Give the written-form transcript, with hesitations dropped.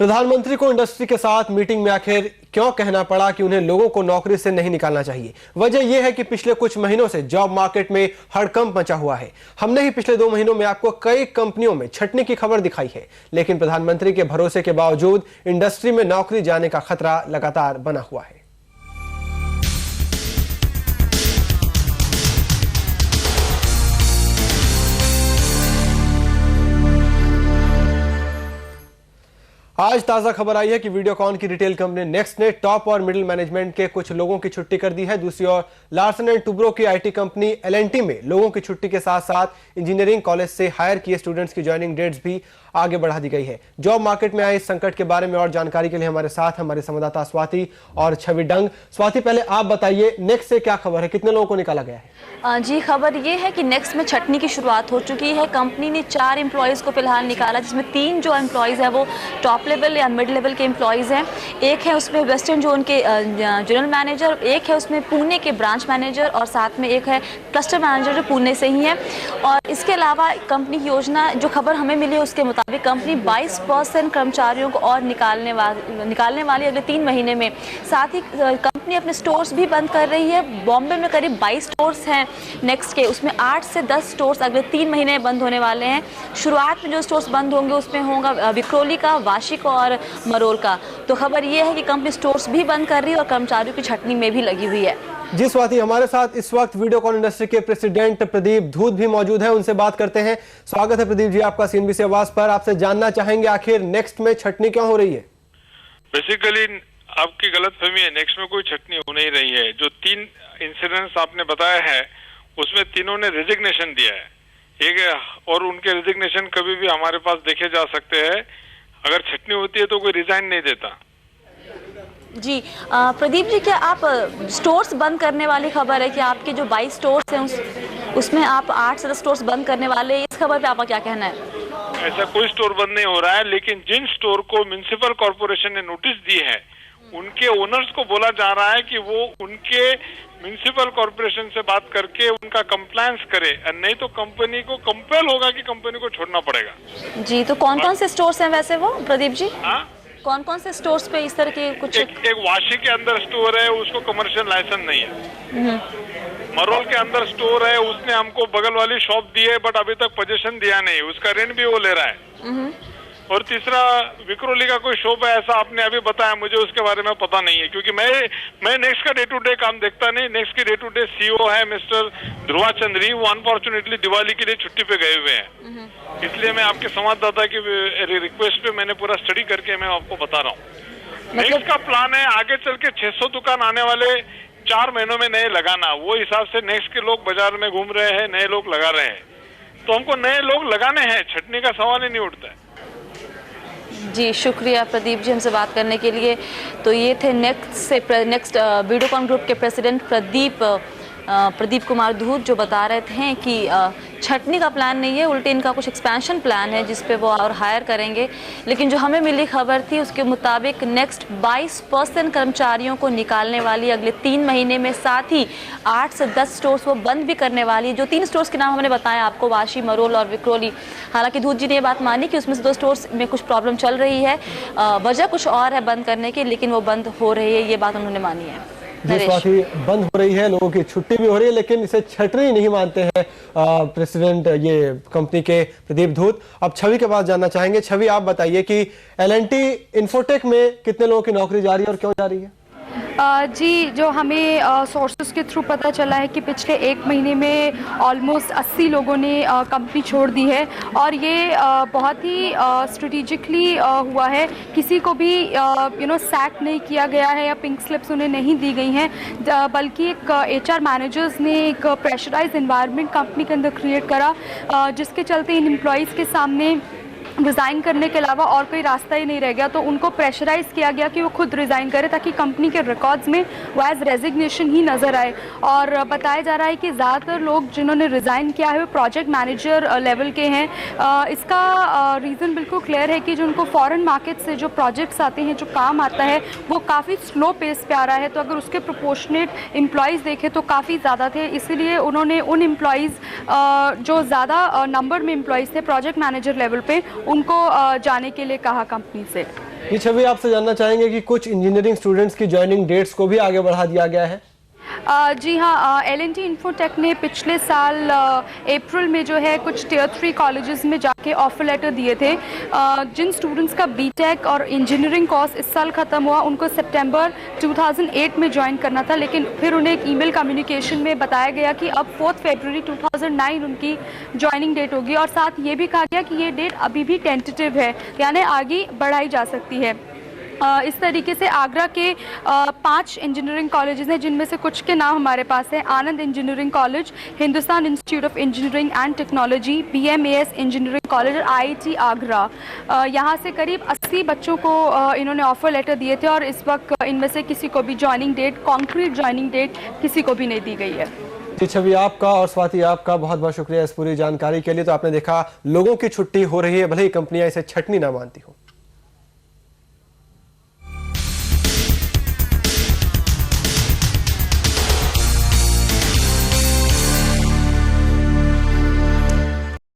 प्रधानमंत्री को इंडस्ट्री के साथ मीटिंग में आखिर क्यों कहना पड़ा कि उन्हें लोगों को नौकरी से नहीं निकालना चाहिए? वजह यह है कि पिछले कुछ महीनों से जॉब मार्केट में हड़कंप मचा हुआ है। हमने ही पिछले 2 महीनों में आपको कई कंपनियों में छटनी की खबर दिखाई है, लेकिन प्रधानमंत्री के भरोसे के बावजूद इंडस्ट्री में नौकरी जाने का खतरा लगातार बना हुआ है। आज ताजा खबर आई है कि वीडियोकॉन की रिटेल कंपनी नेक्स्ट ने टॉप और मिडिल मैनेजमेंट के कुछ लोगों की छुट्टी कर दी है। दूसरी ओर लार्सन एंड टुब्रो की आईटी कंपनी एल&टी में लोगों की छुट्टी के साथ साथ इंजीनियरिंग कॉलेज से हायर किए स्टूडेंट्स की ज्वाइनिंग डेट्स भी आगे बढ़ा दी गई है। जॉब मार्केट में आए इस संकट के बारे में और जानकारी के लिए हमारे साथ हमारे संवाददाता स्वाति और छवि डंग। स्वाति, पहले आप बताइए नेक्स्ट से क्या खबर है, कितने लोगों को निकाला गया है? जी, खबर ये है कि नेक्स्ट में छटनी की शुरुआत हो चुकी है। कंपनी ने 4 एम्प्लॉयज़ को फिलहाल निकाला, जिसमें 3 जो एम्प्लॉयज़ हैं वो टॉप लेवल या मिड लेवल के एम्प्लॉयज़ हैं। एक है उसमें वेस्टर्न जोन के जनरल मैनेजर, एक है उसमें पुणे के ब्रांच मैनेजर और साथ में एक है क्लस्टर मैनेजर जो पुणे से ही है। और इसके अलावा कंपनी की योजना, जो खबर हमें मिली है उसके मुताबिक कंपनी 22% कर्मचारियों को और निकालने वाली अगले 3 महीने में। साथ ही कंपनी अपने स्टोर्स भी बंद कर रही है। बॉम्बे में करीब 22 स्टोर्स हैं नेक्स्ट के, उसमें 8 से 10 स्टोर्स अगले 3 महीने में बंद होने वाले हैं। शुरुआत में जो स्टोर्स बंद होंगे उसमें होगा विक्रोली का, वाशिक और मरोल का। तो खबर ये है कि कंपनी स्टोर्स भी बंद कर रही है और कर्मचारियों की छटनी में भी लगी हुई है। जी स्वाति, हमारे साथ इस वक्त वीडियोकॉन इंडस्ट्री के प्रेसिडेंट प्रदीप धूत भी मौजूद हैं, उनसे बात करते हैं। स्वागत है प्रदीप जी आपका सीएनबीसी आवाज पर। आपसे जानना चाहेंगे आखिर नेक्स्ट में छटनी क्यों हो रही है? बेसिकली आपकी गलतफहमी है, नेक्स्ट में कोई छटनी हो नहीं रही है। जो 3 इंसिडेंट्स आपने बताया है उसमें तीनों ने रिजिग्नेशन दिया है। एक और उनके रिजिग्नेशन कभी भी हमारे पास देखे जा सकते हैं। अगर छटनी होती है तो कोई रिजाइन नहीं देता। जी प्रदीप जी, क्या आप स्टोर्स बंद करने वाली खबर है कि आपके जो 22 स्टोर्स हैं उसमें आप 8 से 10 स्टोर्स बंद करने वाले, इस खबर पे आपका क्या कहना है? ऐसा कोई स्टोर बंद नहीं हो रहा है, लेकिन जिन स्टोर को म्युनिसिपल कॉर्पोरेशन ने नोटिस दी है उनके ओनर्स को बोला जा रहा है कि वो उनके म्युनिसिपल कॉर्पोरेशन से बात करके उनका कंप्लायंस करे, नहीं तो कंपनी को कंपेल होगा कि कंपनी को छोड़ना पड़ेगा। जी, तो कौन-कौन से स्टोर्स हैं वैसे वो प्रदीप जी? हाँ, कौन-कौन से स्टोर्स पे इस तरह के कुछ? एक वाशी के अंदर स्टोर है, उसको कमर्शियल लाइसेंस नहीं है। मरोल के अंदर स्टोर है, उसने हमको बगल वाली शॉप दी है बट अभी तक पोजीशन दिया नहीं, उसका रेंट भी वो ले रहा है। और तीसरा विक्रोली का कोई शॉप है, ऐसा आपने अभी बताया, मुझे उसके बारे में पता नहीं है क्योंकि मैं नेक्स्ट का डे टू डे काम देखता नहीं। नेक्स्ट के डे टू डे सीईओ है मिस्टर ध्रुवा चंद्री, वो अनफॉर्चुनेटली दिवाली के लिए छुट्टी पे गए हुए हैं। इसलिए मैं आपके संवाददाता की रिक्वेस्ट पे मैंने पूरा स्टडी करके मैं आपको बता रहा हूँ। नेक्स्ट का प्लान है आगे चल के 600 दुकान आने वाले 4 महीनों में नए लगाना। वो हिसाब से नेक्स्ट के लोग बाजार में घूम रहे हैं, नए लोग लगा रहे हैं, तो हमको नए लोग लगाने हैं, छटनी का सवाल ही नहीं उठता है। जी शुक्रिया प्रदीप जी हमसे बात करने के लिए। तो ये थे नेक्स्ट वीडियोकॉन ग्रुप के प्रेसिडेंट प्रदीप कुमार धूत, जो बता रहे थे कि छटनी का प्लान नहीं है, उल्टे इनका कुछ एक्सपेंशन प्लान है जिस पे वो और हायर करेंगे। लेकिन जो हमें मिली खबर थी उसके मुताबिक नेक्स्ट 22% कर्मचारियों को निकालने वाली अगले 3 महीने में, साथ ही 8 से 10 स्टोर्स वो बंद भी करने वाली। जो 3 स्टोर्स के नाम हमने बताया आपको, वाशी, मरोल और विक्रोली। हालांकि धूत जी ने ये बात मानी कि उसमें से 2 स्टोर्स में कुछ प्रॉब्लम चल रही है, वजह कुछ और है बंद करने की, लेकिन वो बंद हो रही है, ये बात उन्होंने मानी है। जिस बात बंद हो रही है, लोगों की छुट्टी भी हो रही है, लेकिन इसे छटनी नहीं मानते हैं प्रेसिडेंट ये कंपनी के प्रदीप धूत। अब छवि के पास जानना चाहेंगे। छवि, आप बताइए कि एल&टी इन्फोटेक में कितने लोगों की नौकरी जा रही है और क्यों जा रही है? जी, जो हमें सोर्सेज के थ्रू पता चला है कि पिछले 1 महीने में ऑलमोस्ट 80 लोगों ने कंपनी छोड़ दी है और ये बहुत ही स्ट्रेटेजिकली हुआ है। किसी को भी सैक नहीं किया गया है या पिंक स्लिप्स उन्हें नहीं दी गई हैं, बल्कि एक HR मैनेजर्स ने एक प्रेशराइज एनवायरनमेंट कंपनी के अंदर क्रिएट करा, जिसके चलते इन एम्प्लॉयज़ के सामने रिज़ाइन करने के अलावा और कोई रास्ता ही नहीं रह गया। तो उनको प्रेशराइज़ किया गया कि वो खुद रिज़ाइन करे ताकि कंपनी के रिकॉर्ड्स में वो एज रेजिग्नेशन ही नज़र आए। और बताया जा रहा है कि ज़्यादातर लोग जिन्होंने रिज़ाइन किया है वो प्रोजेक्ट मैनेजर लेवल के हैं। इसका रीज़न बिल्कुल क्लियर है कि जो उनको फॉरेन मार्केट से जो प्रोजेक्ट्स आते हैं, जो काम आता है, वो काफ़ी स्लो पेस पे आ रहा है। तो अगर उसके प्रोपोर्शनेट एम्प्लॉयज़ देखें तो काफ़ी ज़्यादा थे, इसीलिए उन्होंने उन एम्प्लॉयज़ जो ज़्यादा नंबर में एम्प्लॉयज़ थे प्रोजेक्ट मैनेजर लेवल पे, उनको जाने के लिए कहा कंपनी से। ये छवि आपसे जानना चाहेंगे कि कुछ इंजीनियरिंग स्टूडेंट्स की ज्वाइनिंग डेट्स को भी आगे बढ़ा दिया गया है। जी हाँ, L&T इन्फोटेक ने पिछले साल अप्रैल में जो है कुछ टियर 3 कॉलेजेस में जाके ऑफर लेटर दिए थे। जिन स्टूडेंट्स का बीटेक और इंजीनियरिंग कोर्स इस साल ख़त्म हुआ उनको सितंबर 2008 में ज्वाइन करना था, लेकिन फिर उन्हें एक ईमेल कम्युनिकेशन में बताया गया कि अब 4 फरवरी 2009 उनकी ज्वाइनिंग डेट होगी। और साथ ये भी कहा गया कि ये डेट अभी भी टेंटेटिव है, यानी आगे बढ़ाई जा सकती है। इस तरीके से आगरा के 5 इंजीनियरिंग कॉलेजेस हैं, जिनमें से कुछ के नाम हमारे पास हैं। Anand engineering college, Hindustan institute of engineering and technology, BMAS engineering college और IIT आगरा। यहाँ से करीब 80 बच्चों को इन्होंने ऑफर लेटर दिए थे और इस वक्त इनमें से किसी को भी joining date, concrete joining date किसी को भी नहीं दी गई है। जी छवि, आपका और स्वाति आपका बहुत बहुत शुक्रिया इस पूरी जानकारी के लिए। तो आपने देखा लोगों की छुट्टी हो रही है, भले ही कंपनियां इसे छटनी ना मानती हो।